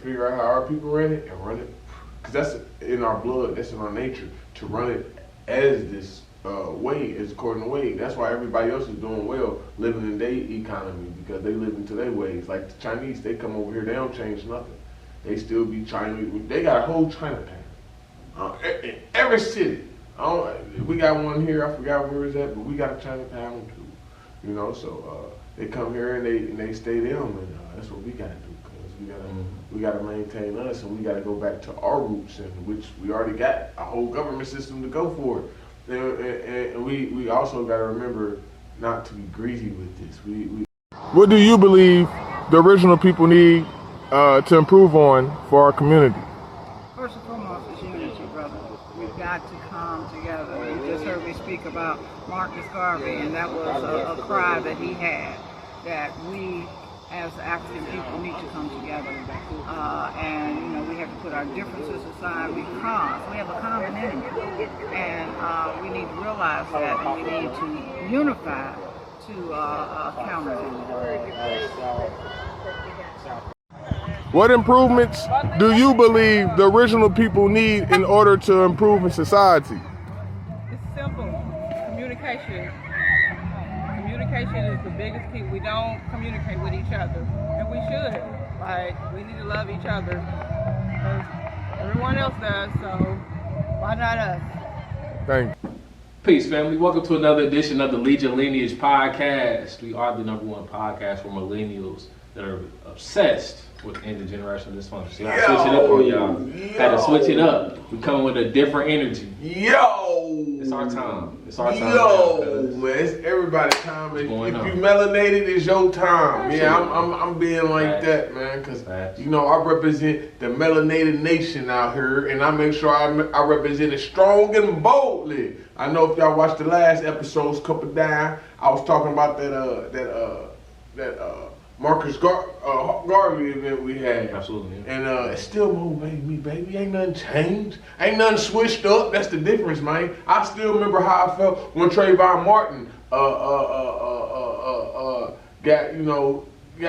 figure out how our people run it and run it, because that's in our blood, that's in our nature to run it as this way, as according to way. That's why everybody else is doing well, living in their economy, because they live into their ways. Like the Chinese, they come over here, they don't change nothing. They still be Chinese. They got a whole Chinatown. In every city. We got one here, I forgot where it's at, but we got a Chinatown too. You know, so they come here and they stay them, and that's what we gotta do, because we gotta maintain us, and we gotta go back to our roots, and which we already got a whole government system to go for it. And we also got to remember not to be greedy with this. What do you believe the original people need to improve on for our community? First and foremost is unity, brother. We've got to come together. You just heard me speak about Marcus Garvey, and that was a cry that he had, that we as African people need to come together. And, you know, we have to put our differences aside because we have a common enemy. And we need to realize that, and we need to unify to counter them. What improvements do you believe the original people need in order to improve in society? It's simple. Communication. Communication is the biggest key. We don't communicate with each other, and we should. Like, we need to love each other, because everyone else does, so why not us? Thank you. Peace, family. Welcome to another edition of the Lead Your Lineage podcast. We are the #1 podcast for millennials that are obsessed with intergenerational dysfunction. So I switch it up on y'all. Had to switch it up. We coming with a different energy. It's our time. It's our time. Man, it's everybody's time. If you melanated, it's your time. Absolutely. Yeah, I'm being like that, man, because you know I represent the melanated nation out here, and I make sure I represent it strong and boldly. I know if y'all watched the last episodes, couple down, I was talking about that Marcus Garvey event we had. Absolutely. Yeah. And it still motivated me, baby. Ain't nothing changed. Ain't nothing switched up. That's the difference, man. I still remember how I felt when Trayvon Martin got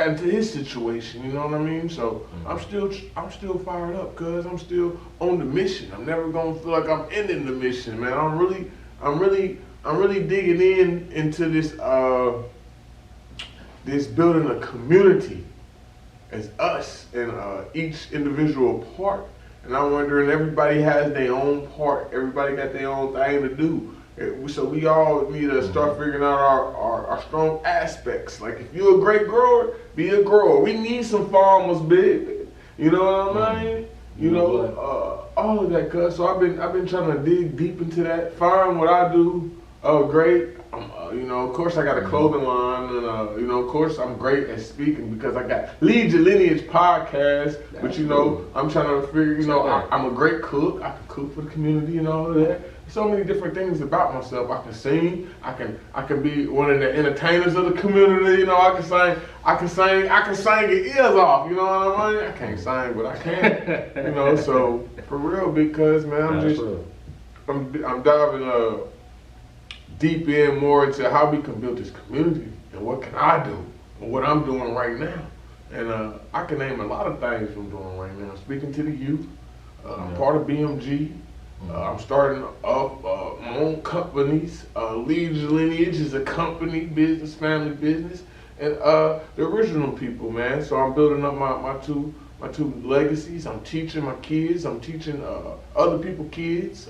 into his situation. You know what I mean? So I'm still fired up, cause I'm still on the mission. I'm never gonna feel like I'm ending the mission, man. I'm really digging into this this building a community as us and each individual part. And I'm wondering, everybody has their own part. Everybody got their own thing to do. So we all need to start figuring out our strong aspects. Like if you're a great grower, be a grower. We need some farmers, baby. You know what I mean? You know, all of that, cuz. So I've been trying to dig deep into that. Find what I do. Great. You know, of course I got a clothing line, and you know, of course I'm great at speaking because I got Lead Your Lineage podcast. But you know, I'm trying to figure. You know, I'm a great cook. I can cook for the community and all of that. So many different things about myself. I can sing. I can be one of the entertainers of the community. You know, I can sing your ears off. You know what I mean? I can't sing, but I can. You know, so for real, because man, I'm diving deep in more into how we can build this community and what can I do and what I'm doing right now. And I can name a lot of things I'm doing right now. Speaking to the youth, I'm part of BMG. I'm starting up my own companies. Lead Your Lineage is a company, business, family business, and the original people, man. So I'm building up my two legacies. I'm teaching my kids. I'm teaching other people's kids.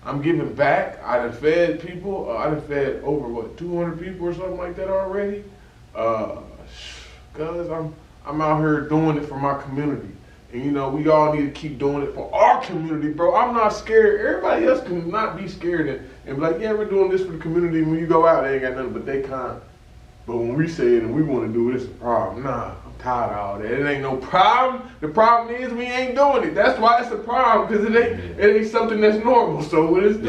I'm giving back. I done fed people. I done fed over 200 people or something like that already. Cause I'm out here doing it for my community, and you know we all need to keep doing it for our community, bro. I'm not scared. Everybody else can not be scared and be like, yeah, we're doing this for the community. And when you go out, they ain't got nothing but they kind. But when we say it and we want to do it, it's a problem. Nah, I'm tired of all that. It ain't no problem. The problem is we ain't doing it. That's why it's a problem, because it ain't something that's normal. So it is.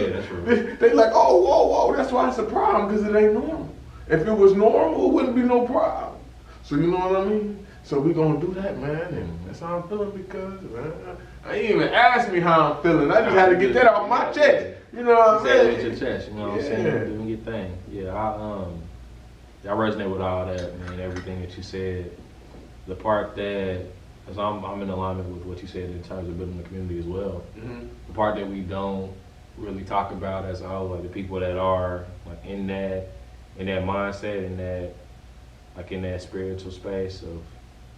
They like, oh, whoa. That's why it's a problem, because it ain't normal. If it was normal, it wouldn't be no problem. So you know what I mean? So we gonna do that, man, and that's how I'm feeling, because man, I ain't even asked me how I'm feeling. I just had to get that off my chest. You know what I'm saying? With your chest, you know what I'm saying? Doing your thing. Yeah, I resonate with all that, man, everything that you said. The part that because I'm in alignment with what you said in terms of building the community as well. Mm-hmm. The part that we don't really talk about as a whole, like the people that are like in that mindset, in that spiritual space of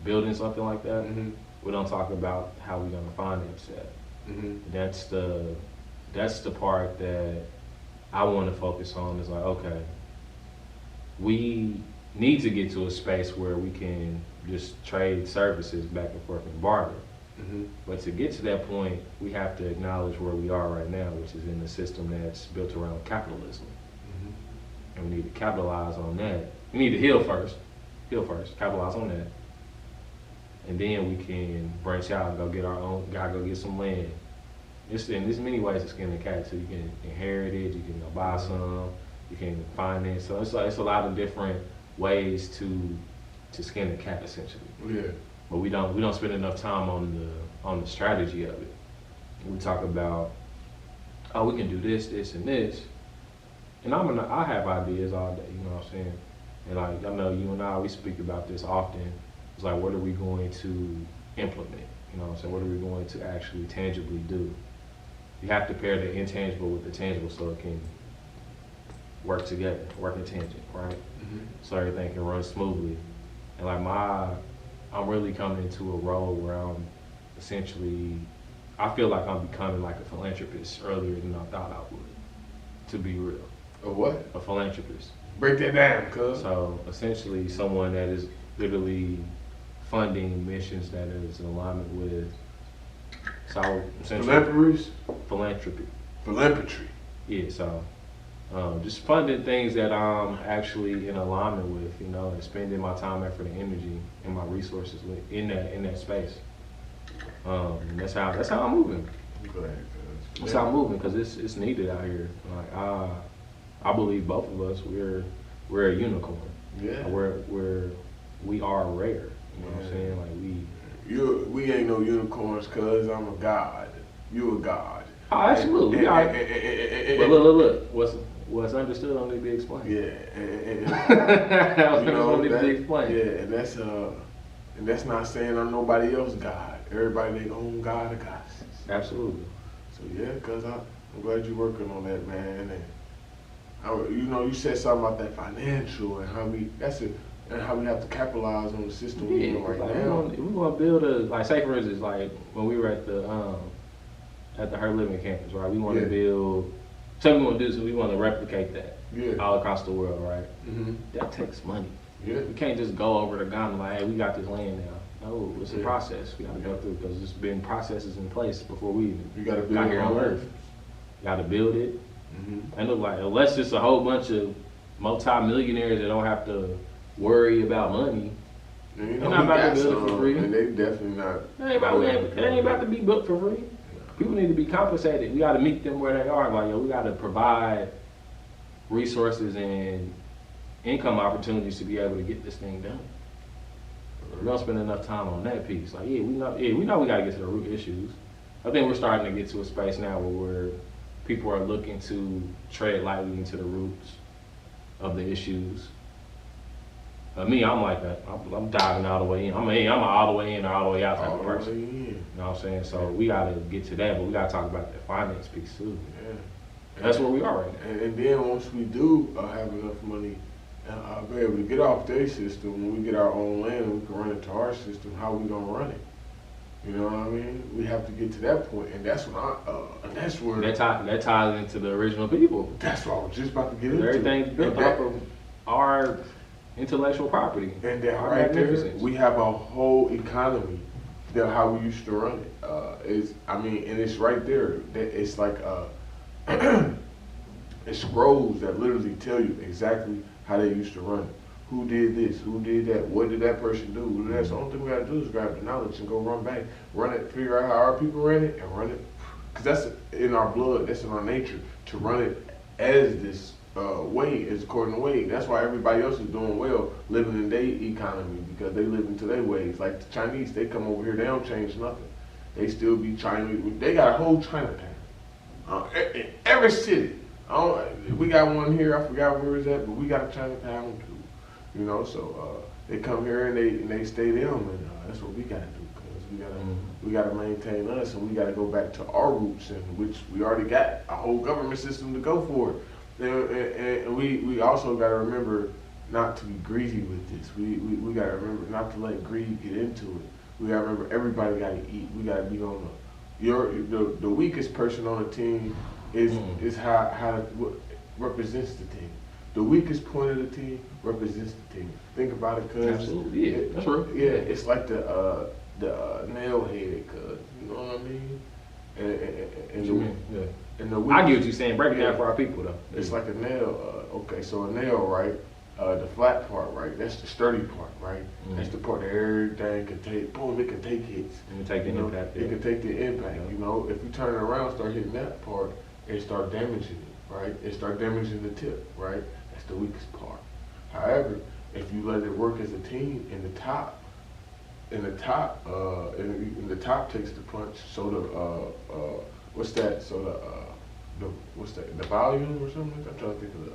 building something like that. Mm-hmm. We don't talk about how we're gonna finance that. Mm-hmm. That's the part that I want to focus on. Is like, okay, we need to get to a space where we can just trade services back and forth and barter. Mm-hmm. But to get to that point, we have to acknowledge where we are right now, which is in a system that's built around capitalism. Mm-hmm. And we need to capitalize on that. We need to heal first, capitalize on that. And then we can branch out and go get some land. There's many ways to skin a cat. So you can inherit it, you can go buy some, you can finance. So it's a lot of different ways to skin a cat essentially. Yeah. But we don't spend enough time on the strategy of it. We talk about, oh, we can do this, and this. And I have ideas all day, you know what I'm saying? And like, I know you and I, we speak about this often. It's like, what are we going to implement? You know what I'm saying? What are we going to actually tangibly do? You have to pair the intangible with the tangible so it can work together, work in tangent, right? Mm-hmm. So everything can run smoothly. And like I'm really coming into a role where I'm essentially, I feel like I'm becoming like a philanthropist earlier than I thought I would, to be real. A what? A philanthropist. Break that down, cuz. So essentially someone that is literally funding missions that is in alignment with, so essentially philanthropy. Philanthropy. Yeah, so just funding things that I'm actually in alignment with, you know, and spending my time, effort, and energy and my resources in that space. And that's how I'm moving. That's how I'm moving, because it's needed out here. Like I believe both of us we're a unicorn. Yeah. We are rare. You know what I'm saying? Like we ain't no unicorns, cuz I'm a god. You a god. Oh, absolutely. But look. What's understood don't need to be explained. Yeah. What's understood need to be explained. Yeah, and that's not saying I'm nobody else's god. Everybody their own god or goddess. Absolutely. So yeah, cuz I'm glad you're working on that, man. And you said something about that financial and how we have to capitalize on the system we're in right now. We want to build like, say for instance, like when we were at the Her Living campus, right? We want to build, something we want to do, so we want to replicate that all across the world, right? Mm-hmm. That takes money. Yeah. We can't just go over to Ghana like, hey, we got this land now. No, it's a process we got to go through, because there's been processes in place before we got here on Earth. You got to build it. Mm-hmm. And look, like, unless it's a whole bunch of multi-millionaires that don't have to worry about money. And they're not about to build it for free. And they definitely not. It ain't about to be built for free. People need to be compensated. We got to meet them where they are. Like, we got to provide resources and income opportunities to be able to get this thing done. We don't spend enough time on that piece. Like, we know we got to get to the root issues. I think we're starting to get to a space now where people are looking to tread lightly into the roots of the issues. Me, I'm like that. I'm diving all the way in. I'm an all the way in or all the way out type of person. You know what I'm saying? So we got to get to that, but we got to talk about the finance piece too. Yeah. That's where we are right now. And then once we do have enough money and be able to get off their system, when we get our own land and we can run it to our system, how we gonna run it? You know what I mean? We have to get to that point, and that's when that's where that ties into the original people. That's what I was just about to get into. Everything's built off of our intellectual property. And that right there, we have a whole economy that how we used to run it. And it's right there. That it's like it's scrolls that literally tell you exactly how they used to run it. Who did this? Who did that? What did that person do? Who did that? So the only thing we gotta do is grab the knowledge and go run it, figure out how our people ran it, and run it. Because that's in our blood, that's in our nature, to run it as this way, as according to way. That's why everybody else is doing well, living in their economy, because they live into their ways. Like the Chinese, they come over here, they don't change nothing. They still be Chinese. They got a whole Chinatown. In every city. We got one here, I forgot where it's at, but we got a Chinatown too. You know, so they come here and they stay them, and that's what we gotta do. Cause We gotta maintain us, and we gotta go back to our roots, in which we already got a whole government system to go for. And we also gotta remember not to be greedy with this. We gotta remember not to let greed get into it. We gotta remember everybody gotta eat. We gotta be on the weakest person on the team is how what represents the team. The weakest point of the team represents the team. Think about it, cuz. Absolutely, yeah, that's right. Yeah, it's like the nail head, cuz. You know what I mean? And the I get what you're saying. Break it down for our people, though. It's like a nail. Okay, so a nail, right? The flat part, right? That's the sturdy part, right? That's the part that everything can take. Boom, it can take hits. It can take the impact. It can take the impact. You know, if you turn it around, start hitting that part, it start damaging it, right? It start damaging the tip, right? That's the weakest part. However, if you let it work as a team, in the top takes the punch. So what's that? So what's that? The volume or something? I'm trying to think of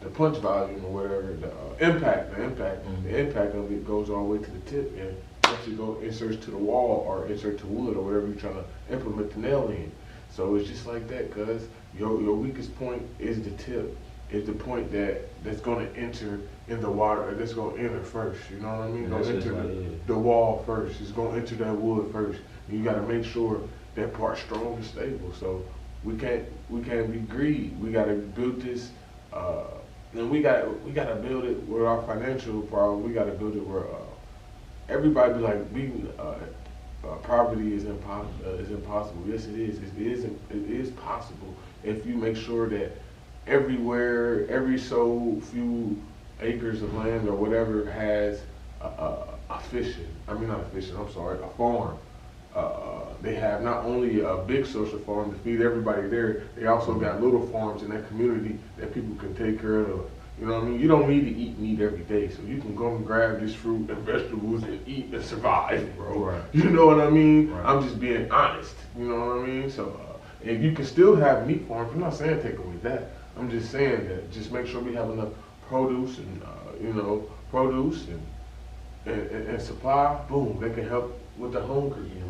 the punch volume or whatever. The impact of it goes all the way to the tip, and once it go inserts to the wall or insert to wood or whatever you're trying to implement the nail in. So it's just like that, cuz your weakest point is the tip. Is the point that's going to enter in the water, that's going to enter first. You know what I mean? Going to enter the wall first. It's going to enter that wood first. You got to make sure that part's strong and stable. So we can't be greedy. We got to build this, and we got to build it with our financial problem. We got to build it where everybody be like, poverty is impossible. Yes, it is. It is possible if you make sure that everywhere, every so few acres of land or whatever has a farm. They have not only a big social farm to feed everybody there, they also got little farms in that community that people can take care of. You know what I mean? You don't need to eat meat every day, so you can go and grab this fruit and vegetables and eat and survive, bro. Right. You know what I mean? Right. I'm just being honest. You know what I mean? So if you can still have meat farms, I'm not saying take away that. I'm just saying that just make sure we have enough produce and and supply. Boom, they can help with the hunger. Yeah,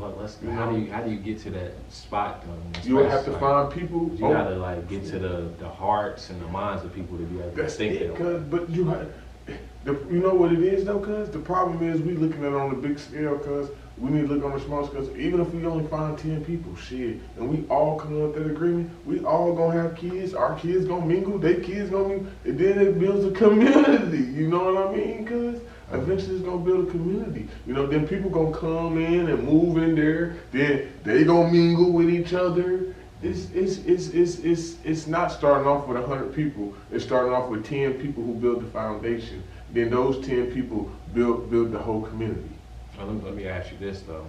how do you get to that spot though? You would have to find people. You gotta like get to the hearts and the minds of people to be able to think that. Cause, but you know what it is though, cuz the problem is we looking at it on the big scale, cuz we need to look on the small scale. Even if we only find 10 people, shit, and we all come up with that agreement, we all gonna have kids. Our kids gonna mingle, their kids gonna mingle, and then it builds a community. You know what I mean? Cuz eventually it's gonna build a community. You know, then people gonna come in and move in there. Then they gonna mingle with each other. It's not starting off with 100 people. It's starting off with 10 people who build the foundation. Then those 10 people build the whole community. Let me ask you this though,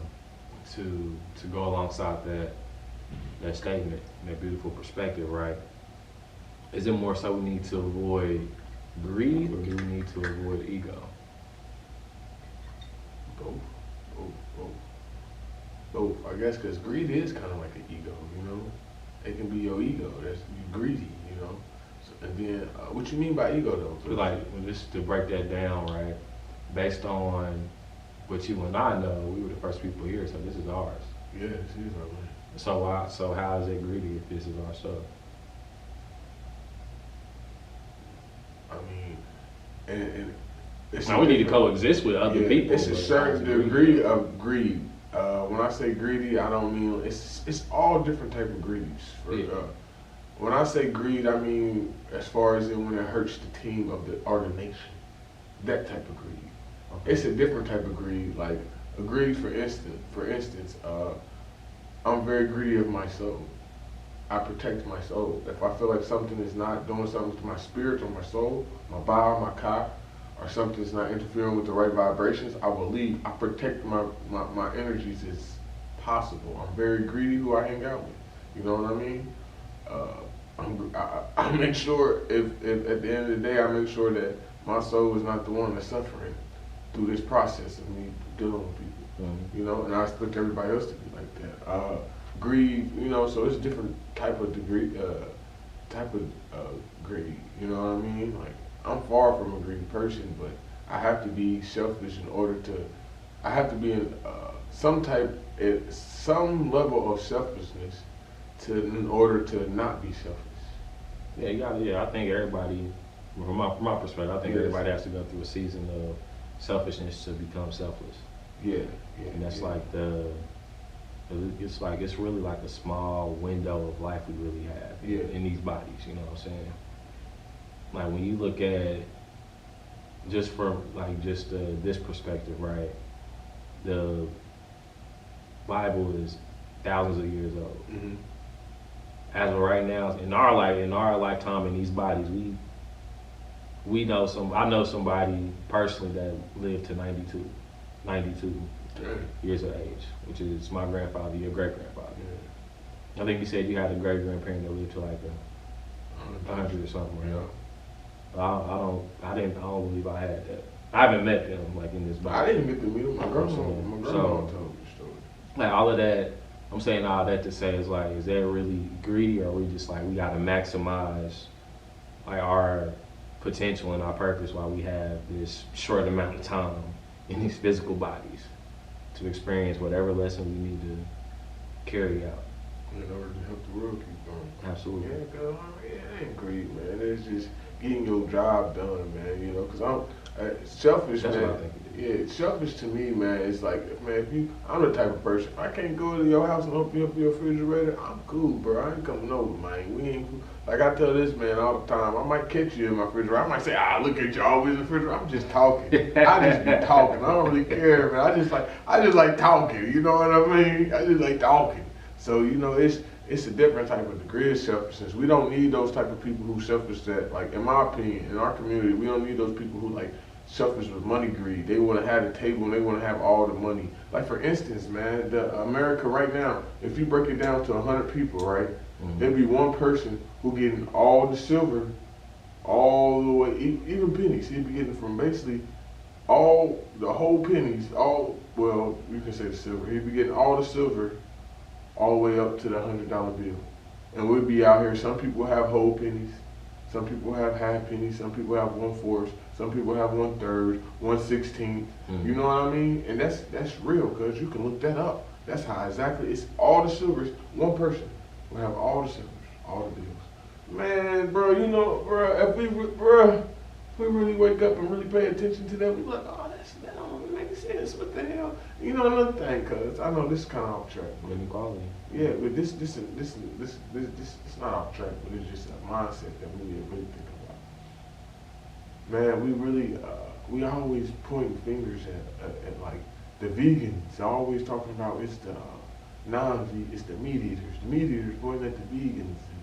to go alongside that statement, that beautiful perspective, right? Is it more so we need to avoid greed, or do we need to avoid ego? Both. I guess because greed is kind of like an ego, you know. It can be your ego. That's you greedy, you know. So, and then, what you mean by ego though? Like, just to break that down, right? Based on what you and I know, we were the first people here, so this is ours. Yeah, this is our land. So how is it greedy if this is our stuff? I mean, and it's now we need to coexist with other people. It's a certain degree of greed. When I say greedy, I don't mean it's all different type of greedies. When I say greed, I mean as far as when it hurts the team or the nation. That type of greed. Okay. It's a different type of greed. Like a greed, for instance, I'm very greedy of my soul. I protect my soul. If I feel like something is not doing something to my spirit or my soul, my body, my car, or something's not interfering with the right vibrations, I will leave. I protect my energies as possible. I'm very greedy who I hang out with. You know what I mean? I make sure if at the end of the day, I make sure that my soul is not the one that's suffering through this process of me dealing with people. Mm-hmm. You know, and I expect everybody else to be like that. Greed, you know, so it's a different type of greed. You know what I mean? Like, I'm far from a greedy person, but I have to be selfish in order to. I have to be some level of selflessness in order to not be selfish. Yeah, you got. Yeah, I think everybody, from my perspective, I think Yes. everybody has to go through a season of selfishness to become selfless. Yeah. And that's yeah. like it's really like a small window of life we really have Yeah. in these bodies, you know what I'm saying? Like when you look at just from like just this perspective, right? The Bible is thousands of years old. Mm-hmm. As of right now, in our lifetime in these bodies, we know I know somebody personally that lived to 92 years of age, which is my grandfather, your great grandfather. Yeah. I think you said you had a great grandparent that lived to like 100 or something, right? Yeah. I don't believe I had that. I haven't met them like in this body. I didn't get to meet him. My grandma told me the story. Like all of that, I'm saying all that to say is like, is that really greedy, or are we just like we gotta maximize like our potential and our purpose while we have this short amount of time in these physical bodies to experience whatever lesson we need to carry out. In order to help the world keep going. Absolutely. Yeah, cause it ain't greed, man. It's just getting your job done, man. You know, cause I'm selfish, That's man. what I think it is. Yeah, selfish to me, man. It's like, man, I'm the type of person. If I can't go to your house and open up your refrigerator, I'm cool, bro. I ain't coming over, man. We ain't cool. Like I tell this man all the time, I might catch you in my refrigerator. I might say, look at you always in the refrigerator. I'm just talking. I just be talking. I don't really care, man. I just like talking. You know what I mean? I just like talking. So you know, it's a different type of degree of selfishness. We don't need those type of people who selfish that, like in my opinion, in our community, we don't need those people who like selfish with money greed. They want to have the table and they want to have all the money. Like for instance, man, America right now, if you break it down to 100 people, right, there'd be one person who getting all the silver, all the way, even pennies. He'd be getting from basically all the whole pennies, well, you can say the silver. He'd be getting all the silver all the way up to the $100 bill. And we'd be out here, some people have whole pennies, some people have half pennies, some people have 1/4, some people have 1/3, 1/16. You know what I mean? And that's real, because you can look that up. That's how exactly, it's all the silvers, one person will have all the silvers, all the bills. Man, bro, you know, bro, if we really wake up and really pay attention to that, we be like, that don't make sense. What the hell? You know, another thing, cuz I know this is kind of off track. Inequality. Yeah, but this it's not off track, but it's just a mindset that we need to really think about. Man, we always pointing fingers at like the vegans. Always talking about it's the it's the meat eaters. The meat eaters pointing at the vegans and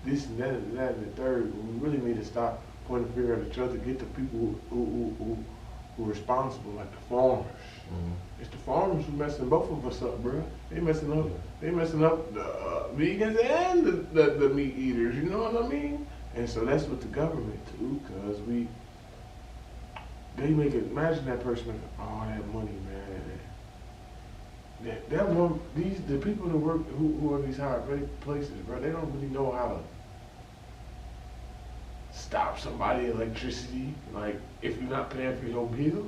this and that and that and the third. We really need to stop pointing finger at each other. Get the people who are responsible, like the farmers. It's the farmers who messing both of us up, bro. They messing up the vegans and the meat eaters. You know what I mean? And so that's what the government do, cause they make it. Imagine that person making all that money, man. The people that work who are in these higher places, bro. They don't really know how to stop somebody's electricity. Like if you're not paying for your bill,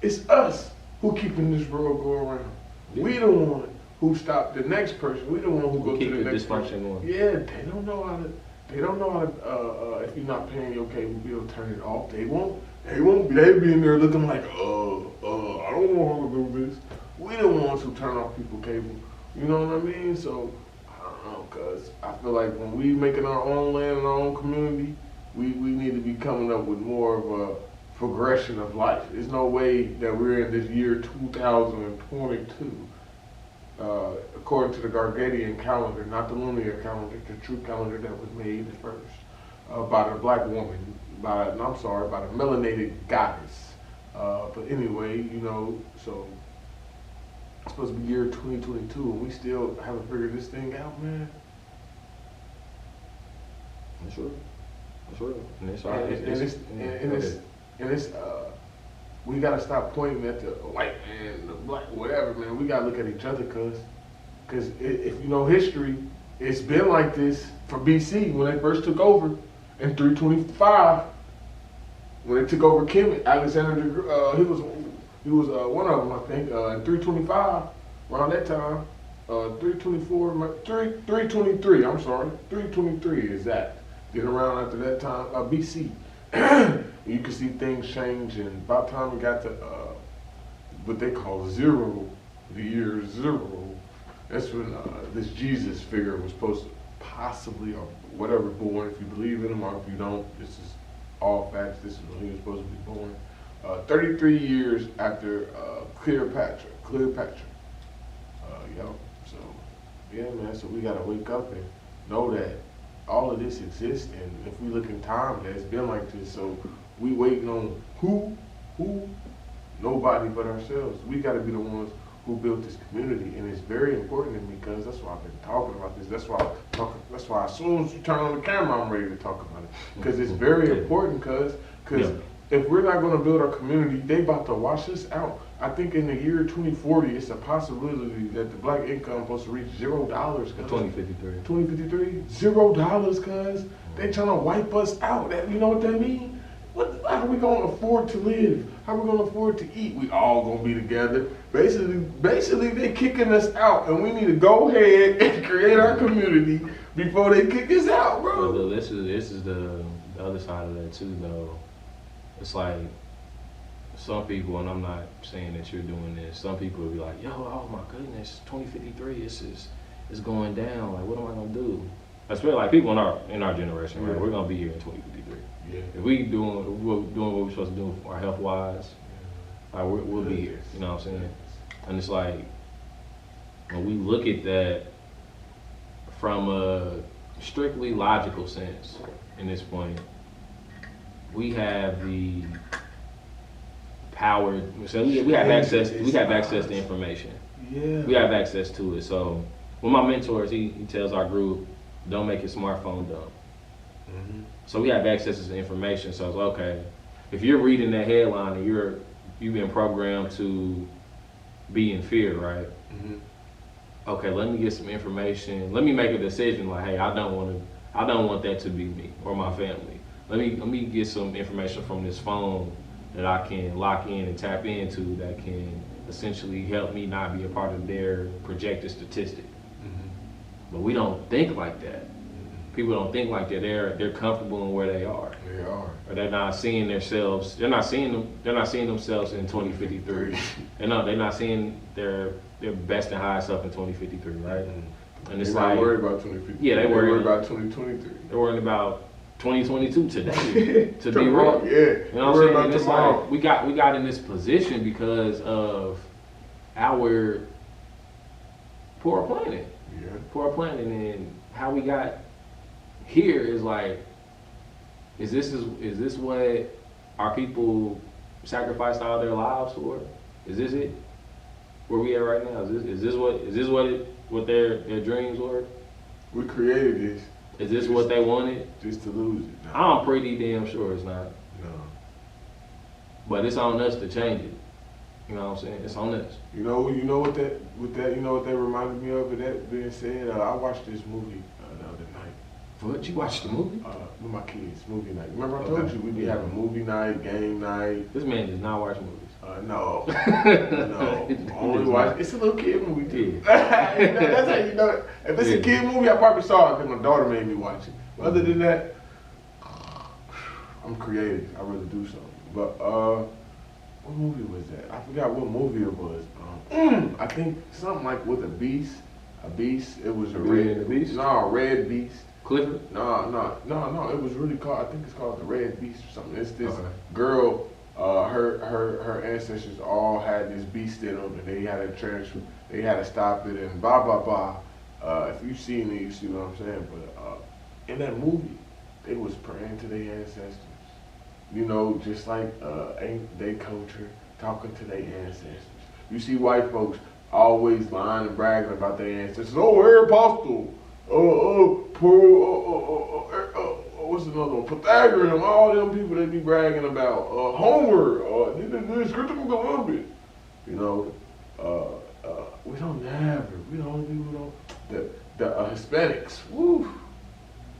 it's us who keeping this world go around. Yeah. We the one who stop the next person. We the one who go to the next person. Going. Yeah, they don't know how to. If you're not paying your cable bill, turn it off. They won't. They be in there looking like, I don't want to do this. We the ones who turn off people's cable. You know what I mean? So I don't know, cause I feel like when we making our own land and our own community, we need to be coming up with more of a progression of life. There's no way that we're in this year 2022, according to the Gregorian calendar, not the lunar calendar, the true calendar that was made first by the black woman, by the melanated goddess. But anyway, you know, so it's supposed to be year 2022, and we still haven't figured this thing out, man. That's real. That's real. And it's we gotta stop pointing at the white man, the black, whatever, man. We gotta look at each other, cause if you know history, it's been like this for BC when they first took over in 325. When they took over Kemet, Alexander, he was one of them, I think, in 325. around that time, 323, I'm sorry, 323 is that. Then around after that time, BC, you can see things change, and by the time we got to what they call zero, the year zero, that's when this Jesus figure was supposed to possibly, or whatever, born. If you believe in him or if you don't, this is all facts. This is when he was supposed to be born. 33 years after Cleopatra. So, yeah, man, so we gotta wake up and know that all of this exists, and if we look in time, that it's been like this, so we waiting on who? Nobody but ourselves. We gotta be the ones who built this community, and it's very important to me because that's why I've been talking about this. That's why as soon as you turn on the camera, I'm ready to talk about it, because it's very important. Because if we're not going to build our community, they about to wash us out. I think in the year 2040, it's a possibility that the black income is supposed to reach $0. 2053. 2053, $0, cuz they trying to wipe us out. You know what that means? How are we going to afford to live? How are we going to afford to eat? We all going to be together. Basically, they kicking us out, and we need to go ahead and create our community before they kick us out, bro. Well, this is the other side of that too, though. It's like some people, and I'm not saying that you're doing this. Some people will be like, "Yo, oh my goodness, 2053, it's going down. Like, what am I gonna do?" Especially like people in our generation, right? Yeah. We're gonna be here in 2053. Yeah. If we doing what we're supposed to do for our health wise, like we'll be here. You know what I'm saying? And it's like when we look at that from a strictly logical sense, in this point, we have the power. So we have access. We have access to information. Yeah. We have access to it. So one of my mentors, he tells our group, don't make your smartphone dumb. Mm-hmm. So we have access to information. So it's okay. If you're reading that headline and you've been programmed to be in fear, right? Mm-hmm. Okay, let me get some information. Let me make a decision. Like, hey, I don't want that to be me or my family. Let me get some information from this phone that I can lock in and tap into that can essentially help me not be a part of their projected statistic. Mm-hmm. But we don't think like that. People don't think like that. They're comfortable in where they are. They are. Or they're not seeing themselves. They're not seeing themselves in 2053. They're not seeing their best and highest self in 2053, right? Mm-hmm. And it's They're like, not worried about 2053. Yeah, they worried about 2023. They're worried about 2022 today. To be Tomorrow, real, yeah. you know what I'm saying? And it's tomorrow. like we got in this position because of our poor planning. Yeah. Poor planning, and how we got here is like, is this what our people sacrificed all their lives for? Is this it? Where we at right now? Is this what their dreams were? We created this. Is this what they wanted? Just to lose it. No. I'm pretty damn sure it's not. No. But it's on us to change it. You know what I'm saying? It's on us. You know what that reminded me of? With that being said, I watched this movie the other night. What, you watched the movie? With my kids, movie night. Remember I told Okay. you we be having movie night, game night. This man does not watch movies. No, only watch. It's a little kid movie too. That's how you know it. If it's a kid movie, I probably saw it because my daughter made me watch it. But other than that, I'm creative. I really do something. But what movie was that? I forgot what movie it was. I think something like with a beast. A beast. It was a Beauty and the Beast? No, Red Beast. Clifford? No. It was really called. I think it's called the Red Beast or something. It's this Okay. girl. Her ancestors all had this beast in them, and they had to transfer. They had to stop it, and blah blah blah. If you've seen it, you see what I'm saying. But in that movie, they was praying to their ancestors. You know, just like ain't they culture talking to their ancestors. You see white folks always lying and bragging about their ancestors. Oh, Aristotle. What's another one? Pythagoras and all them people they be bragging about. Homer, Christopher Columbus. You know, we don't never. We don't. The Hispanics. Woo.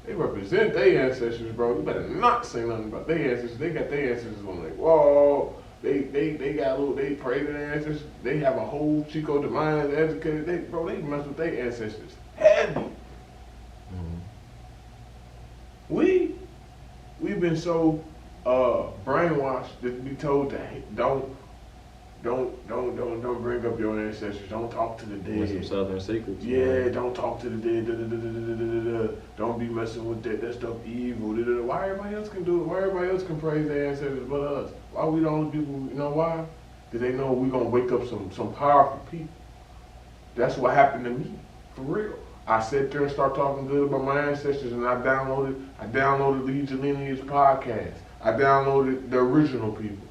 They represent their ancestors, bro. You better not say nothing about their ancestors. They got their ancestors on their wall. They got little, they pray to their ancestors. They have a whole Chico Divine educated. They mess with their ancestors heavy. Mm-hmm. We've been so brainwashed that we told that hey, don't bring up your ancestors. Don't talk to the With some dead. Southern secrets. Yeah, don't talk to the dead. Don't be messing with that. That stuff evil. Why everybody else can do it? Why everybody else can praise their ancestors but us? Why we the only people? You know why? Because they know we're gonna wake up some powerful people. That's what happened to me, for real. I sat there and started talking good about my ancestors, and I downloaded Lead Your Lineage podcast. I downloaded the original people.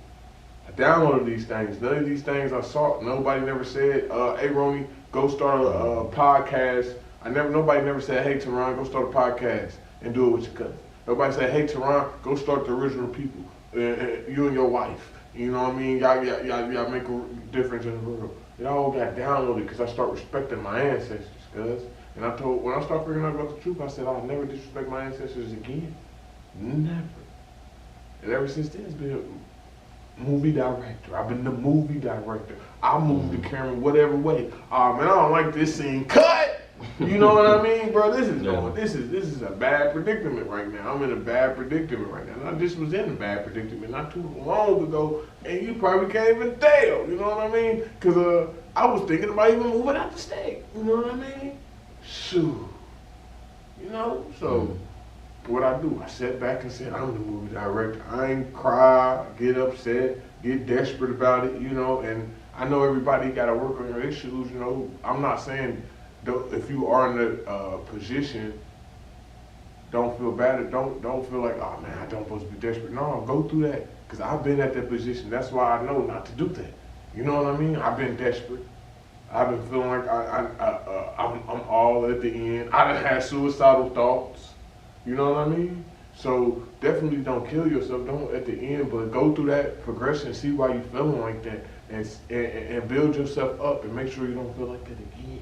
I downloaded these things. None of these things I saw. Nobody never said, "Hey, Ronnie, go start a podcast." Nobody never said, "Hey, Taron, go start a podcast and do it with your cousin." Nobody said, "Hey, Taron, go start the original people. You and your wife. You know what I mean? Y'all make a difference in the world." It all got downloaded because I start respecting my ancestors, cuz. And when I started figuring out about the truth, I said, I'll never disrespect my ancestors again. Never. And ever since then, it's been a movie director. I've been the movie director. I move the camera whatever way. Oh man, I don't like this scene. Cut! You know what I mean, bro? This is a bad predicament right now. I'm in a bad predicament right now. And I just was in a bad predicament not too long ago, and you probably can't even tell. You know what I mean? Because I was thinking about even moving out the state. You know what I mean? Shoot. You know? So, what I do, I sat back and said, I'm the movie director. I ain't cry, get upset, get desperate about it, you know, and I know everybody got to work on your issues, you know. I'm not saying if you are in a position, don't feel bad, or don't feel like, oh man, I don't supposed to be desperate. No, go through that, because I've been at that position. That's why I know not to do that. You know what I mean? I've been desperate. I've been feeling like I'm all at the end. I done had suicidal thoughts. You know what I mean? So definitely don't kill yourself. Don't at the end, but go through that progression, see why you feeling like that, and build yourself up, and make sure you don't feel like that again.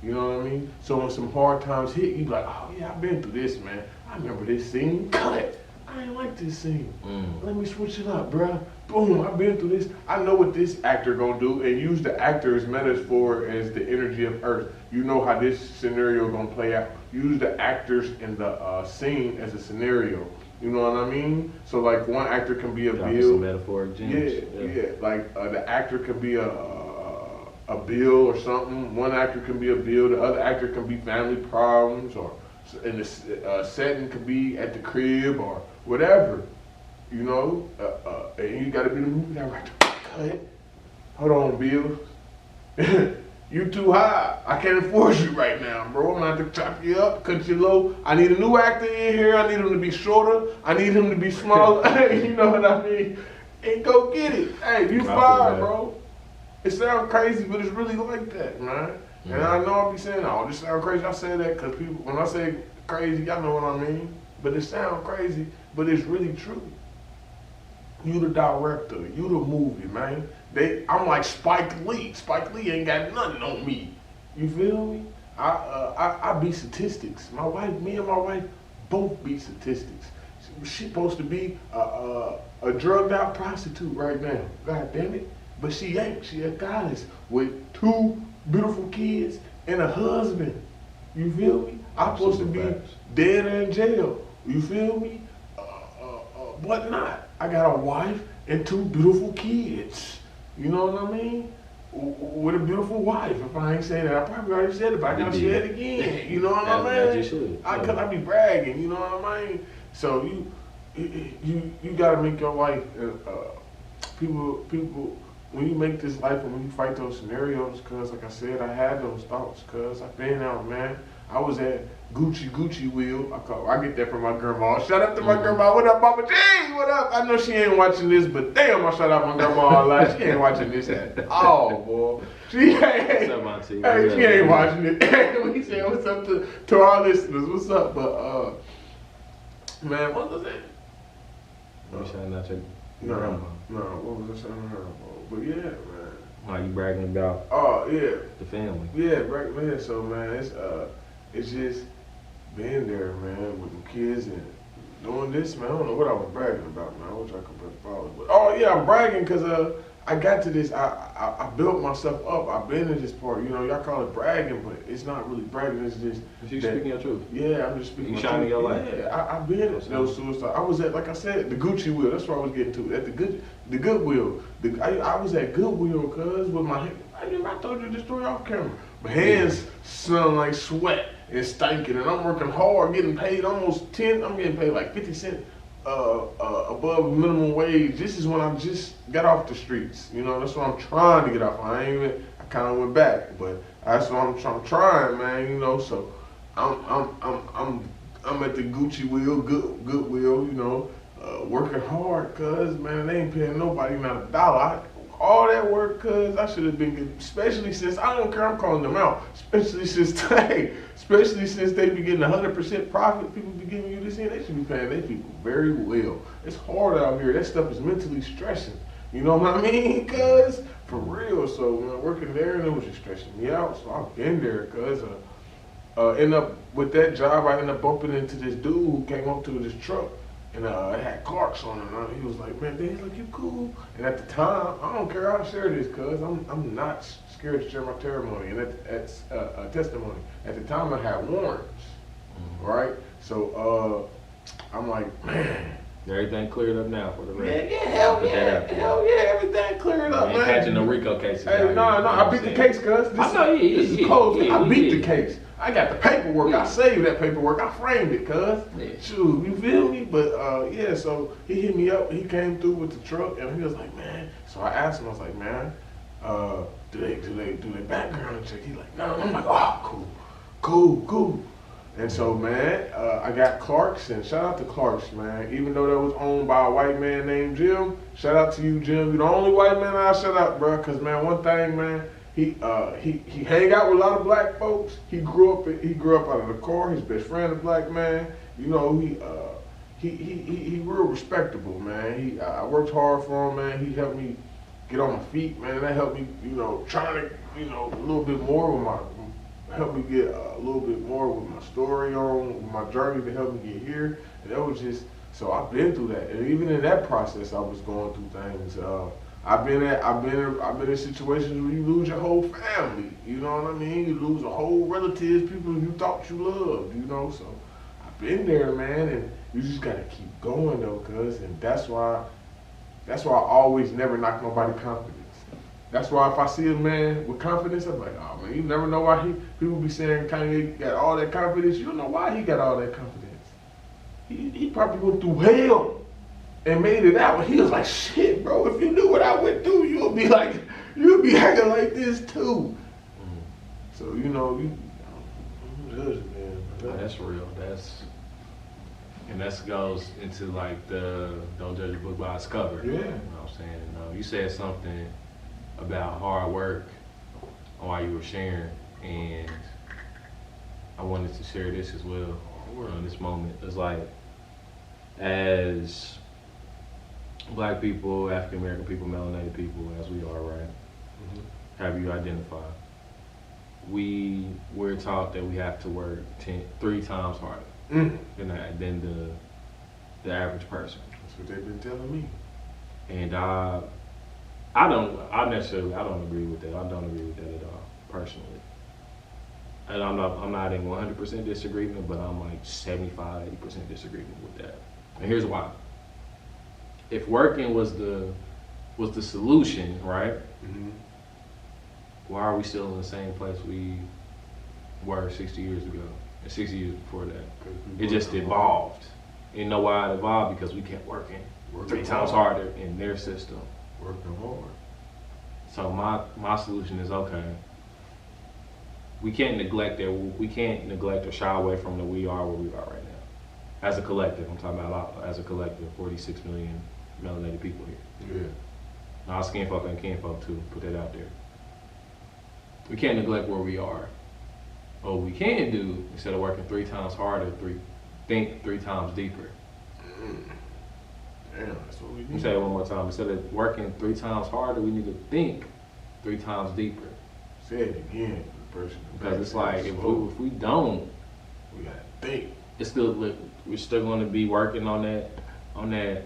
You know what I mean? So when some hard times hit, you be like, oh yeah, I've been through this, man. I remember this scene. Cut. I ain't like this scene. Let me switch it up, bruh. Boom, I've been through this. I know what this actor gonna do, and use the actor as metaphor as the energy of Earth. You know how this scenario gonna play out. Use the actors in the scene as a scenario. You know what I mean? So like one actor can be a Bill. Metaphoric gems. Yeah. Like the actor can be a Bill or something. One actor can be a Bill. The other actor can be family problems, or in the setting could be at the crib or whatever. You know, and you gotta be the movie director. Cut. Hold on, Bill. You too high. I can't enforce you right now, bro. I'm gonna have to chop you up, cut you low. I need a new actor in here. I need him to be shorter. I need him to be smaller. You know what I mean? And go get it. Hey, you fired, bro. It sounds crazy, but it's really like that, man. And I know I'll be saying, oh, this sounds crazy. I say that because people, when I say crazy, y'all know what I mean. But it sounds crazy, but it's really true. You the director, you the movie, man. I'm like Spike Lee. Spike Lee ain't got nothing on me. You feel me? I beat statistics. Me and my wife both beat statistics. She's supposed to be a drugged out prostitute right now. God damn it. But she ain't. She a goddess with 2 beautiful kids and a husband. You feel me? I'm supposed to be dead or in jail. You feel me? What not? I got a wife and 2 beautiful kids. You know what I mean? With a beautiful wife. If I ain't saying that, I probably already said it, but I gotta say it again. You know what I mean? As you should. Cause I be bragging. You know what I mean? So you gotta make your life. People. When you make this life and when you fight those scenarios, cause like I said, I had those thoughts. Cause I've been out, man. I was at Gucci Wheel. I get that from my grandma. Shout out to my grandma. What up, Mama G? What up? I know she ain't watching this, but damn, I shout out my grandma a lot. She ain't watching this at all, boy. She ain't watching it. We say what's up to our listeners. What's up? But man, what was that? You shouting out your grandma? No, what was I shouting her about? But yeah, man. How you bragging about? Oh yeah, the family. Yeah, man. So man, it's just being there, man, with the kids and doing this, man. I don't know what I was bragging about, man. I wish I could put followers. But oh yeah, I'm bragging because I got to this. I built myself up. I've been in this part. You know, y'all call it bragging, but it's not really bragging. It's just You speaking your truth. Yeah, I'm just speaking. You my shining truth. your light. Yeah, I've been at those suicides. I was at, like I said, the Gucci wheel. That's what I was getting to. At the Goodwill. I was at Goodwill, cuz with my hand. I told you this story off camera. My hands smell like sweat and stinking, and I'm working hard, getting paid almost 10. I'm getting paid like 50 cents above minimum wage. This is when I just got off the streets. You know, that's what I'm trying to get off. I kind of went back, but that's what I'm trying, man. You know, so I'm at the Gucci wheel, Goodwill. You know, working hard, cuz man, they ain't paying nobody not a dollar. All that work, cuz I should have been good, especially since I don't care. I'm calling them out, especially since they be getting 100% profit. People be giving you this in. They should be paying their people very well. It's hard out here. That stuff is mentally stressing. You know what I mean? Cuz for real. So man, working there, and it was just stressing me out. So I've been there, cuz end up with that job. I ended up bumping into this dude who came up to this truck. And it had Clarks on it, and he was like, man, he's like, you cool? And at the time, I don't care, I'll share this, cuz I'm not scared to share my testimony. And that's a testimony. At the time, I had warrants, right? So I'm like, man. Everything cleared up now for the rest. Yeah, hell yeah, everything cleared up, man. Ain't catching no RICO cases. Hey, no, I beat the case, cuz. This is close. I beat the case. I got the paperwork. I saved that paperwork. I framed it, cuz. Shoot, you feel me? But yeah, so he hit me up. He came through with the truck, and he was like, man. So I asked him. I was like, man, do they background check? He's like, no. I'm like, oh, cool. And so, man, I got Clark's, and shout out to Clark's, man. Even though that was owned by a white man named Jim, shout out to you, Jim. You're the only white man I shout out, bro. Cause man, one thing, man. He hang out with a lot of black folks. He grew up out of the car. His best friend, a black man. You know, he real respectable, man. I worked hard for him, man. He helped me get on my feet, man. That helped me, you know, trying to, you know, a little bit more with helped me get a little bit more with my story with my journey to help me get here. And that was just, so I've been through that. And even in that process, I was going through things. I've been in situations where you lose your whole family. You know what I mean? You lose a whole relatives, people you thought you loved. You know, so I've been there, man. And you just gotta keep going though, cuz. And that's why I always never knock nobody's confidence. That's why if I see a man with confidence, I'm like, oh man, you never know why people be saying Kanye got all that confidence. You don't know why he got all that confidence. He probably went through hell and made it out. He was like, shit, bro, if you knew what I went through, you'd be acting like this too. So, you know, you judge it, man. That's real. That goes into like the don't judge a book by its cover. Yeah. You know what I'm saying? You said something about hard work while you were sharing, and I wanted to share this as well in this moment. It's like, as Black people, African American people, melanated people, as we are, right? Have you identified? We're taught that we have to work 3 times harder than the average person. That's what they've been telling me. And I don't agree with that. I don't agree with that at all, personally. And I'm not in 100% disagreement, but I'm like 75, 80% disagreement with that. And here's why. If working was the solution, right? Why are we still in the same place we were 60 years ago and 60 years before that? It just evolved. You know why it evolved? Because we kept working 3 times harder in their system. Working hard. So my solution is, okay, we can't neglect or shy away from the we are where we are right now. As a collective, I'm talking about as a collective, 46 million melanated people here. Yeah. Now, skinfolk and kinfolk too, put that out there. We can't neglect where we are. What we can do, instead of working 3 times harder, think 3 times deeper. Damn, that's what we need. Let me say it one more time. Instead of working 3 times harder, we need to think 3 times deeper. Say it again for the person. Because it's like, if we don't, we gotta think. it's still we're still going to be working on that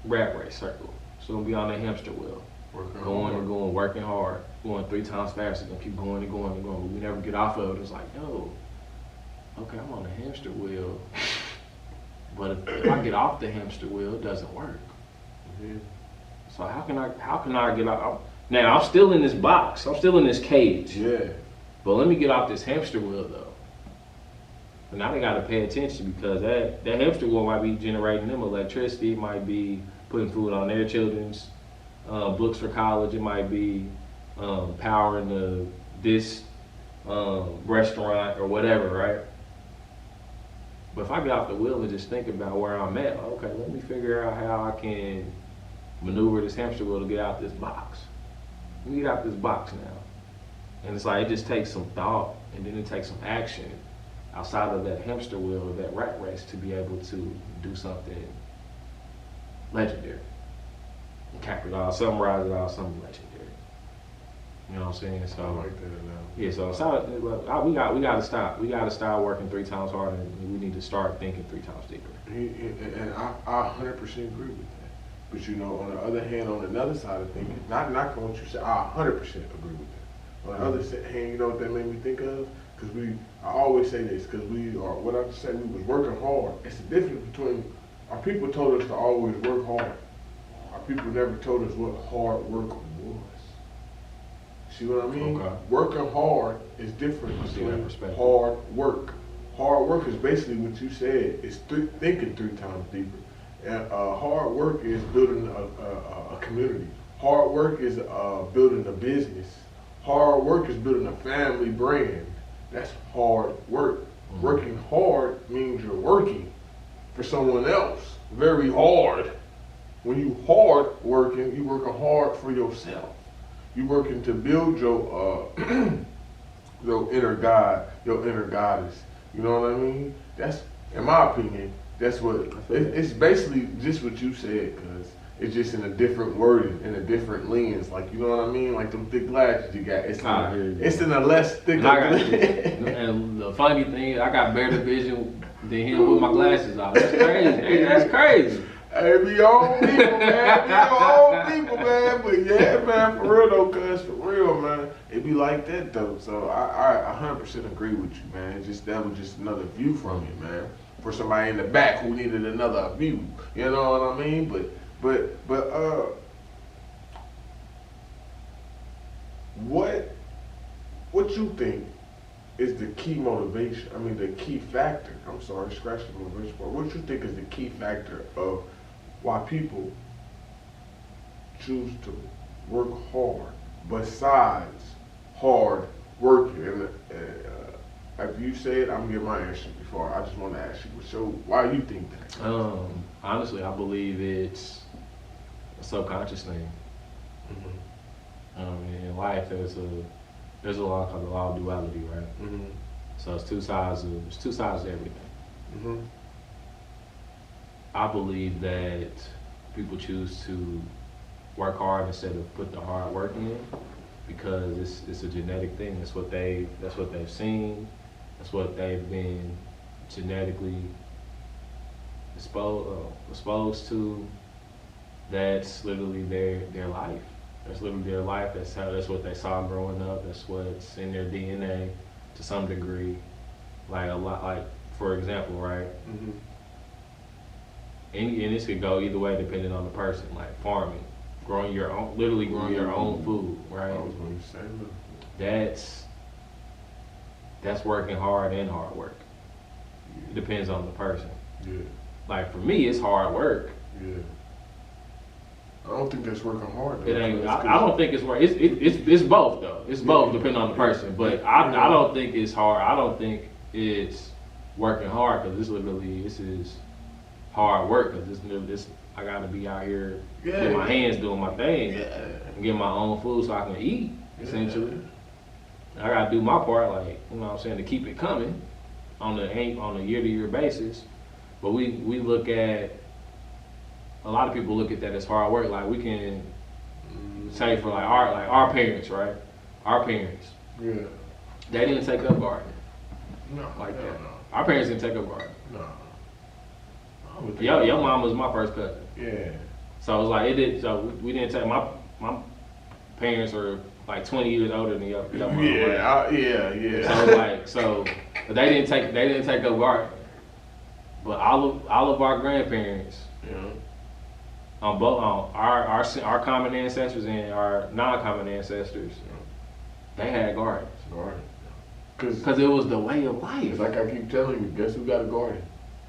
rat race circle. Still gonna be on that hamster wheel, going and going, working hard, going 3 times faster, gonna keep going and going and going. But we never get off of it. It's like, yo, okay, I'm on the hamster wheel, but if I get off the hamster wheel, it doesn't work. Yeah. So how can I get out? Now I'm still in this box. I'm still in this cage. Yeah. But let me get off this hamster wheel though. And now they gotta pay attention because that hamster wheel might be generating them electricity. It might be putting food on their children's books for college. It might be powering this restaurant or whatever, right? But if I get off the wheel and just think about where I'm at, okay, let me figure out how I can maneuver this hamster wheel to get out this box. Let me get out this box now. And it's like, it just takes some thought and then it takes some action outside of that hamster wheel or that rat race to be able to do something legendary. Cap it all, summarize it all, something legendary. You know what I'm saying? So I like that analogy. yeah, so we gotta stop. We gotta start working 3 times harder, and we need to start thinking 3 times deeper. And I 100% agree with that. But you know, on the other hand, on another side of thinking, not knocking what you said, I 100% agree with that. On the other hand, you know what that made me think of? Because I always say this, because what I just said, we was working hard. It's the difference between, our people told us to always work hard. Our people never told us what hard work was. See what I mean? Okay. Working hard is different I see that between perspective. hard work. Hard work is basically what you said. It's thinking 3 times deeper. And hard work is building a community. Hard work is building a business. Hard work is building a family brand. That's hard work. Mm-hmm. Working hard means you're working for someone else very hard. When you hard working, you working hard for yourself. You working to build your inner God, your inner goddess. You know what I mean? That's, in my opinion, that's what it's basically just what you said, cause it's just in a different wording, in a different lens. Like, you know what I mean? Like them thick glasses you got. It's in a less thick lens. And the funny thing, I got better vision than him with my glasses off. That's crazy. Hey, that's crazy. Hey, be your own people, man. Be your own people, man. But yeah, man, for real though, cuz for real, man, it be like that though. So I 100% agree with you, man. That was just another view from it, man. For somebody in the back who needed another view, you know what I mean? But what you think is the key motivation? I mean, the key factor. I'm sorry, scratch the motivation part. What you think is the key factor of why people choose to work hard besides hard working? And if you say it, I'm gonna give my answer before. I just want to ask you, so why do you think that? Honestly, I believe it's a subconscious thing. Mm-hmm. In life, there's a law called the law of duality, right? Mm-hmm. So it's two sides to everything. Mm-hmm. I believe that people choose to work hard instead of put the hard work in because it's a genetic thing. That's what they've seen. That's what they've been genetically exposed to. That's literally their life. That's literally their life. That's what they saw growing up. That's what's in their DNA to some degree. Like for example, right? Mm-hmm. And this could go either way depending on the person. Like farming, growing your own food, right? I was going to say that. That's working hard and hard work. It depends on the person. Yeah. Like for me, it's hard work. Yeah. I don't think that's working hard. Though. It ain't. I don't think it's work. It's both though. It's both depending on the person. But I don't think it's hard. I don't think it's working hard because this is hard work because this I gotta be out here with my hands doing my thing and get my own food so I can eat essentially. I gotta do my part, like, you know what I'm saying, to keep it coming on a year-to-year basis. But we look at, a lot of people look at that as hard work. Like we can say for our parents, right? Our parents, yeah, they didn't take up gardening no, like that. No. Our parents didn't take up garden. No. I would think Your mom was my first cousin. Yeah. So it was like, it did, so we didn't take, my parents are like 20 years older than your mom. Right? Yeah. So it's like, but they didn't take up garden. But all of our grandparents, Yeah. on both our common ancestors and our non-common ancestors, they had gardens. Garden. Cause it was the way of life. It's like I keep telling you, guess who got a garden?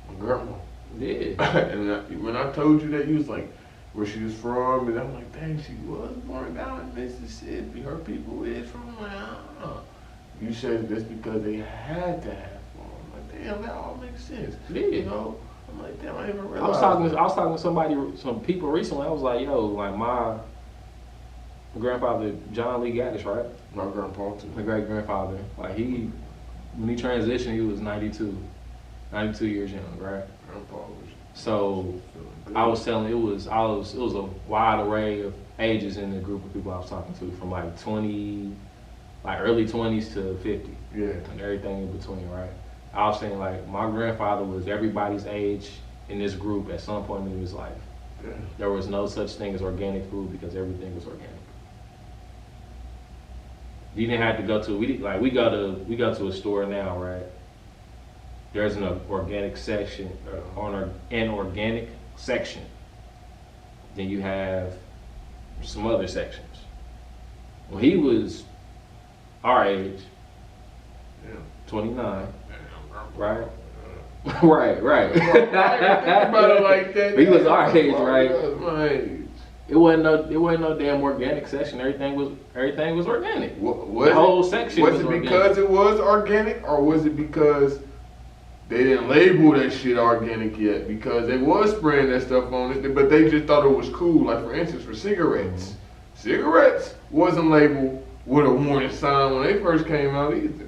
My grandma. Yeah. And when I told you that, you was like, where she was from, and I'm like, dang, she was born down in Mississippi. Her people is from around. You said that's because they had to have farm. I'm like, damn, that all makes sense. Yeah. You know? I'm like, damn, I didn't even I realize. was talking to some people recently. I was like, yo, like my grandfather, John Lee Gaddis, right? My grandpa too. My great grandfather, like when he transitioned, he was 92 years young, right? Grandpa was So feeling good. I was telling, it was a wide array of ages in the group of people I was talking to, from like early 20s to 50, Yeah. and everything in between, right? I was saying, like, my grandfather was everybody's age in this group at some point in his life. Yeah. There was no such thing as organic food because everything was organic. You didn't have to go to, we go to a store now, right? There's an organic section, an organic section. Then you have some other sections. When he was our age, Yeah. 29, Damn, right? grandpa. right. Think about it like that. He was our age, right? That was my age. It wasn't no damn organic section. Everything was organic. Was The whole section was was it organic. because it was organic, or was it because they didn't label that shit organic yet? Because they was spraying that stuff on it, but they just thought it was cool. Like, for instance, for cigarettes. Mm-hmm. Cigarettes wasn't labeled with a warning sign when they first came out either.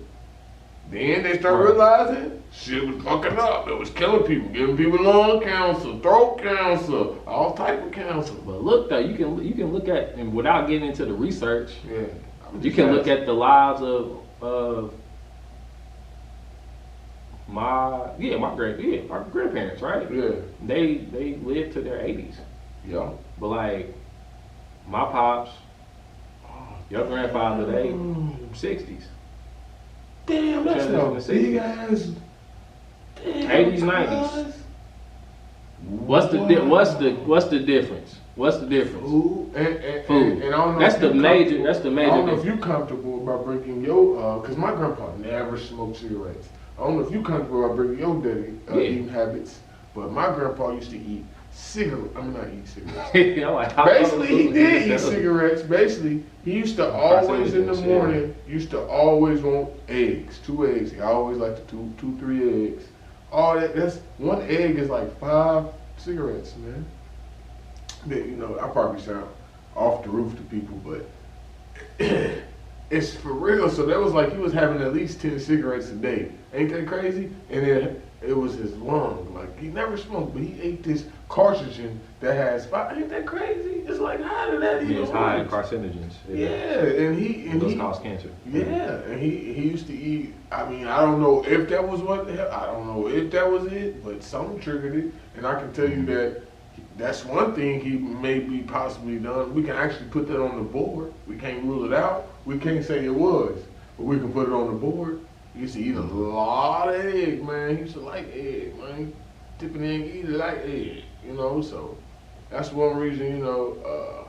Then they started Right. realizing shit was fucking up. It was killing people, giving people lung cancer, throat cancer, all type of cancer. But look though, you can look at, and without getting into the research, Yeah. you can look at the lives of our grandparents, right? Yeah. They lived to their 80s. Yeah. But like my pops, your grandfather, they 60s. Damn, that's no big ass. 80s, 90s. What's the difference? What's the difference? Food. And Food. I don't know. That's if the you major. comfortable- That's the I major. don't know if difference. you comfortable about bringing your, cause my grandpa never smoked cigarettes. I don't know if you comfortable about bringing your daddy Yeah. eating habits, but my grandpa used to eat cigarettes. I'm not eating cigarettes. I'm like, how Basically, he food did is eat that? cigarettes. Basically, he used to always in the Carcinogens, yeah. morning, used to always want eggs, 2 eggs. He always liked the two, 3 eggs. All that, that's, 1 egg is like 5 cigarettes, man. That, you know, I probably sound off the roof to people, but it's for real. So that was like he was having at least 10 cigarettes a day. Ain't that crazy? And then it was his lung. Like, he never smoked, but he ate this carcinogen that has 5. Ain't that crazy? It's like, how did that even It's high in work? carcinogens. Yeah, and Those he cause cancer. yeah, and he used to eat. I mean, I don't know if that was what. I don't know if that was it, but something triggered it. And I can tell you that that's one thing he may be possibly done. We can actually put that on the board. We can't rule it out. We can't say it was, but we can put it on the board. He used to eat a lot of egg, man. He used to like egg, man. Tipping egg, eat it like egg, you know. So that's one reason, you know.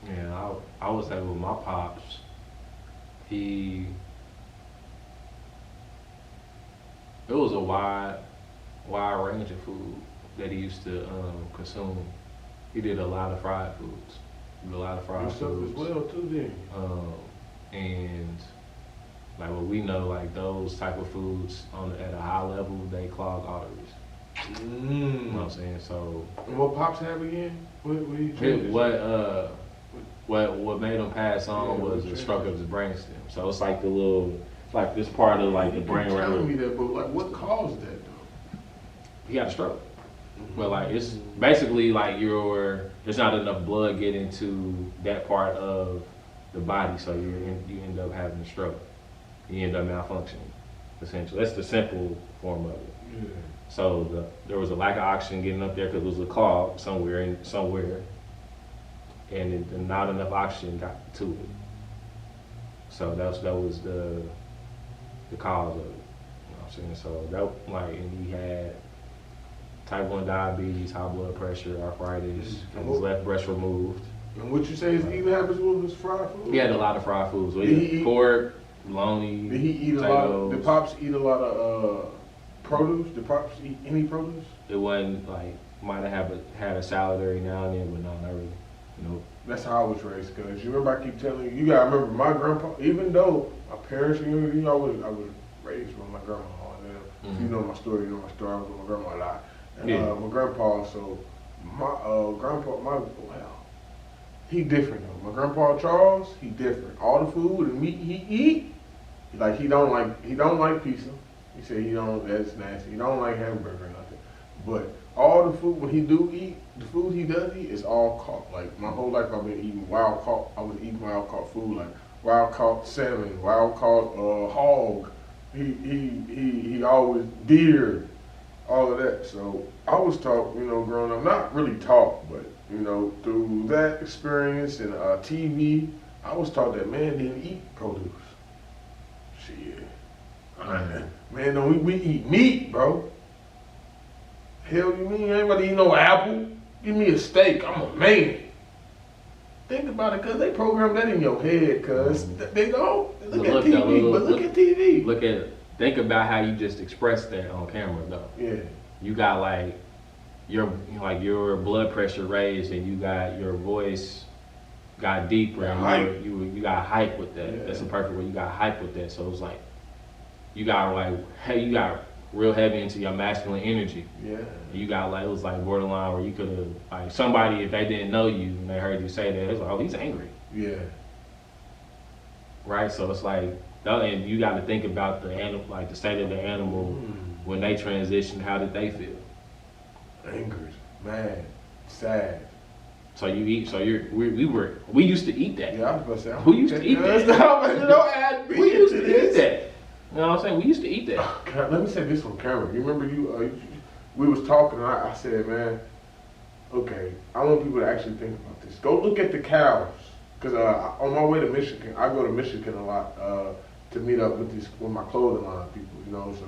Yeah, I was there with my pops. It was a wide range of food that he used to consume. He did a lot of fried foods. Yourself as well too, then. And like what we know, like those type of foods at a high level, they clog arteries. You know what I'm saying? So And what pops have again? what made him pass on Yeah, was what a stroke of his brainstem. So it's like like this part of like the brain You're right telling me here. that, but like, what caused that though? He had a stroke. But like it's basically like there's not enough blood getting to that part of the body, so you end up having a stroke. You end up malfunctioning. essentially. That's the simple form of it. Yeah. So there was a lack of oxygen getting up there because it was a clog somewhere, and not enough oxygen got to it. So that was the cause of it. You know what I'm saying? So that, like, and he had type 1 diabetes, high blood pressure, arthritis, had his left breast removed. And what you say his eating habits was fried food? He had a lot of fried foods. So Did he eat pork, bologna, Did he eat a lot? Did Pops eat a lot of produce? Did Pops eat any produce? It wasn't like, might have had a salad every now and then, but no, not really. Nope. That's how I was raised. Cause you remember I keep telling you, you gotta remember my grandpa. Even though my parents, I was raised with my grandma. And if you know my story, you know my story. I was with my grandma a lot. And my grandpa, so my grandpa, he different though. My grandpa Charles, he different. All the food and meat he eat, like he don't like pizza. He said that's nasty. He don't like hamburger or nothing. But all the food when he do eat, the food he does eat is all caught. Like my whole life I've been eating wild caught. I was eating wild caught food like wild caught salmon, wild caught hog. He always deer, all of that. So I was taught, growing up, not really taught, but through that experience and TV, I was taught that man didn't eat produce. Shit. Man, no, we eat meat, bro. Hell, you mean anybody eat no apple? Give me a steak, I'm a man. Think about it, cause they program that in your head, cause they don't. Look at TV. Think about how you just expressed that on camera, though. Yeah. You got like your blood pressure raised, and you got your voice got deeper, and you got hype with that. Yeah. That's the perfect way. You got hype with that. So it's like you got real heavy into your masculine energy. Yeah. You got it was like borderline where you could have, like, somebody, if they didn't know you and they heard you say that, it's like, oh, he's angry. Yeah. Right? So it's like, and you got to think about the animal, like the state of the animal when they transitioned. How did they feel? Angry, mad, sad. So you eat. So we used to eat that. Yeah, I was about to say. We used to eat that. We used to eat that. You know what I'm saying? We used to eat that. Let me say this on camera. You remember we was talking and I said, man, okay, I want people to actually think about this. Go look at the cows. Because on my way to Michigan, I go to Michigan a lot to meet up with my clothing line people, so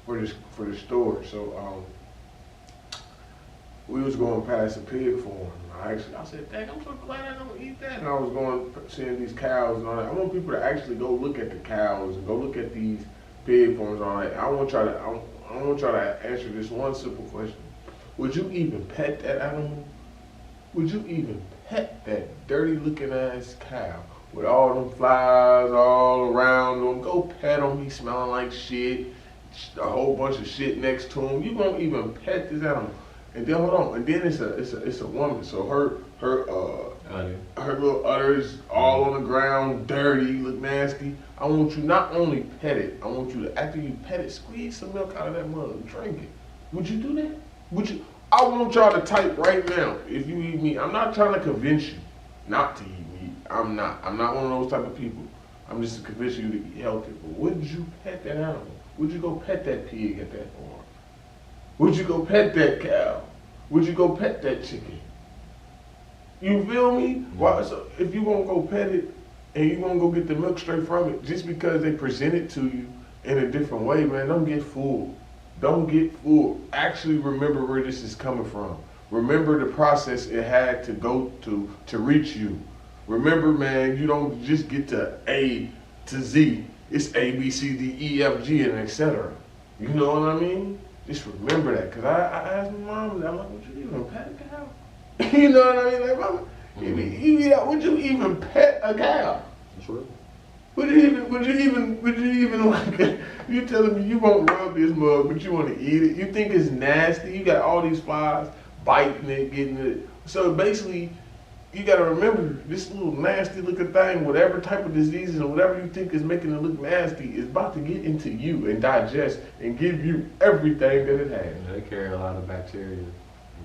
for the store. So we was going past a pig farm. I said, dang, I'm so glad I don't eat that. And I was seeing these cows and all that. I want people to actually go look at the cows and go look at these pig farms and all that. I want y'all to answer this one simple question. Would you even pet that animal? Would you even pet that dirty looking ass cow with all them flies all around him? Go pet him. He smelling like shit. A whole bunch of shit next to him. You won't even pet this animal. And then hold on. And then it's a woman. So her little udders all on the ground, dirty, look nasty. I want you not only pet it. I want you to, after you pet it, squeeze some milk out of that mother and drink it. Would you do that? Would you? I want y'all to type right now. If you eat meat, I'm not trying to convince you not to eat meat. I'm not one of those type of people. I'm just convincing you to eat healthy. But would you pet that animal? Would you go pet that pig at that farm? Would you go pet that cow? Would you go pet that chicken? You feel me? Why? So if you won't go pet it and you won't go get the milk straight from it, just because they present it to you in a different way, man, don't get fooled. Don't get fooled. Actually remember where this is coming from. Remember the process it had to go to reach you. Remember, man, you don't just get to A to Z. It's A, B, C, D, E, F, G, and etc. You know what I mean? Just remember that. Because I asked my mom, I'm like, would you even pet a cow? You know what I mean? Like, mama, would you even pet a cow? That's real. Would you even like, you telling me you won't rub this mug, but you want to eat it? You think it's nasty? You got all these flies biting it, getting it. So basically, you got to remember, this little nasty looking thing, whatever type of diseases and whatever you think is making it look nasty, is about to get into you and digest and give you everything that it has. They carry a lot of bacteria and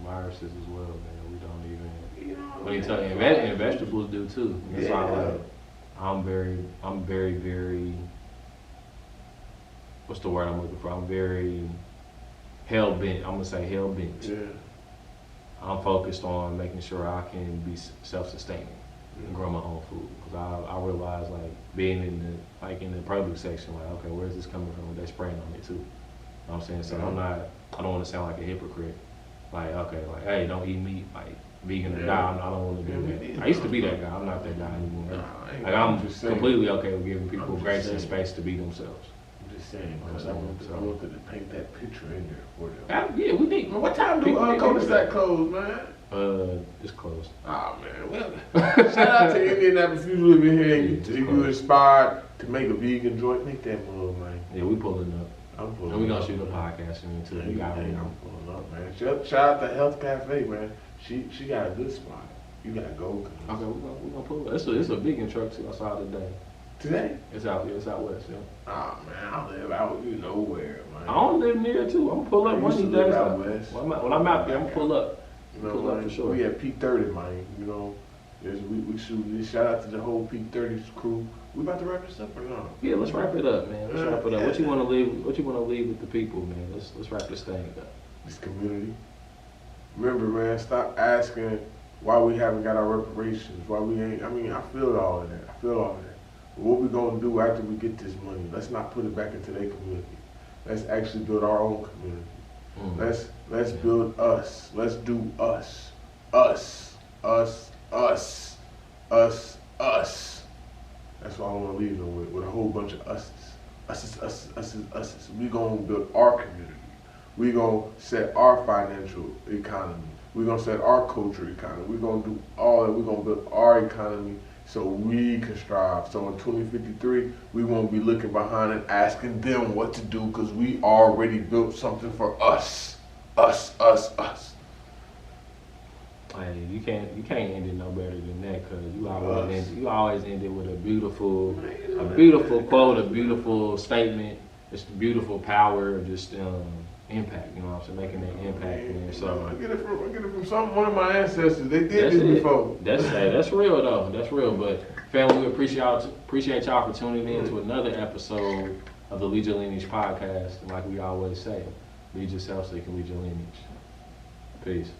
viruses as well, man. We don't even. What you tell you, and vegetables do too. That's why I'm very what's the word I'm looking for? I'm very hell bent. I'm gonna say hell bent. Yeah. I'm focused on making sure I can be self-sustaining and grow my own food. Cause I realize like being in the produce section, like okay, where's this coming from? They're spraying on it too. You know what I'm saying? So I don't want to sound like a hypocrite. Like okay, like hey, don't eat meat, like vegan or die. I don't want to do that. I used to be that guy. I'm not that guy anymore. Like I'm just completely okay with giving people grace and space to be themselves. I'm just saying, because I wanted to paint that picture in there for them. Yeah, we need. What time do cul-de-sac close, man? It's closed. Oh man, well, shout out to Indianapolis. If you live in here and you inspired to make a vegan joint, make that move, man. Yeah, we pulling up. I'm pulling and we gonna up. shoot a podcast in too. We got I'm pulling up, man. Shout out to Health Cafe, man. She got a good spot. You gotta go. Okay, we gonna pull up. It's a vegan truck too. I saw it today. Today? It's out here. It's out west. Yeah. Oh man, I live out nowhere, man. I don't live near too. I'm gonna pull up one of these days. Out west. When I'm out there, I'm gonna pull up. You know, Pull up for sure. We at Peak 30, man. You know, we shoot. Shout out to the whole Peak 30 crew. We about to wrap this up or not? Yeah, let's wrap it up, man. Let's wrap it up. What you wanna leave with the people, man? Let's wrap this thing up. This community. Remember, man, stop asking why we haven't got our reparations. Why we ain't. I mean, I feel all of that. But what we gonna do after we get this money? Let's not put it back into their community. Let's actually build our own community. Let's build us. Let's do us. Us. That's what I want to leave them with a whole bunch of us. We gonna build our community. We gonna set our financial economy. We gonna set our culture economy. We gonna do all that. We gonna build our economy so we can strive. So in 2053, we won't be looking behind and asking them what to do because we already built something for us. Us. Hey, you can't end it no better than that because you always end it with a beautiful quote, a beautiful statement, just a beautiful power of just impact. You know what I'm saying? Making that impact, man. So I get it from one of my ancestors. They did this before. That's real though. That's real. But family, we appreciate y'all for tuning in to another episode of the Lead Your Lineage podcast. And like we always say, lead yourself so you can lead your lineage. Peace.